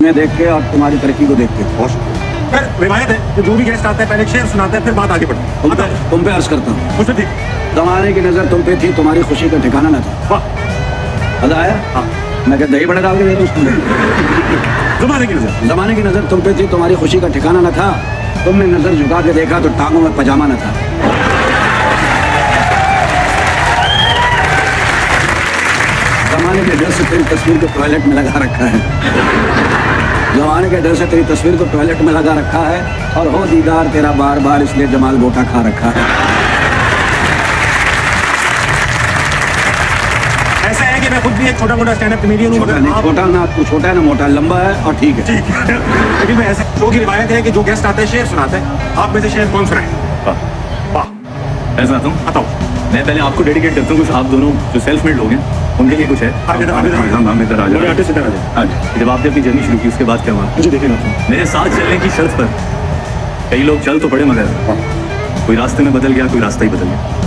तुम्हें देख के और तुम्हारी तरक्की को देख के। फिर रिवायत है कि जो भी गेस्ट आता है पहले शेर सुनाता है फिर बात आगे बढ़ती है। तुम पे अर्ज करता हूँ, मुझसे ठीक। जमाने की नजर तुम पे थी, तुम्हारी खुशी का ठिकाना न था। वाह, मजा आया? हाँ। मैं क्या दही बड़ा डाल के दे दूं उसको? जमाने की नजर। जमाने की नजर तुम पे थी, तुम्हारी खुशी का ठिकाना न था। तुमने नजर झुका के देखा तो टांगों में पजामा न था। जमाने के डर से तेरी तस्वीर को टॉयलेट में लगा रखा है। जमाने के डर से तेरी तस्वीर को टॉयलेट में लगा रखा है, और हो दीदार तेरा बार बार इसलिए जमाल गोटा खा रखा है। ऐसा है कि मैं खुद भी एक छोटा मोटा स्टैंड अप कॉमेडियन हूँ। छोटा नहीं, छोटा ना तू छोटा है ना मोटा, लंबा है और ठीक है। ठीक है। लेकिन मैं ऐसे शो की रिवायत है कि जो गेस्ट आते हैं शेर सुनाते हैं। आप में से शेर कौन सुनाए? वाह, ऐसा तुम बताओ। मैं पहले आपको डेडिकेट करता हूँ, कुछ आप दोनों जो सेल्फ मेड लोग हैं उनके लिए कुछ है। आगे इधर आ जाओ। बड़े आर्टिस्ट इधर आ जाओ। आज जब आपने अपनी जर्नी शुरू की उसके बाद क्या हुआ? मुझे देखे ना। मेरे साथ चलने की शर्त पर कई लोग चल तो पड़े, मगर कोई रास्ते में बदल गया, कोई रास्ता ही बदल गया।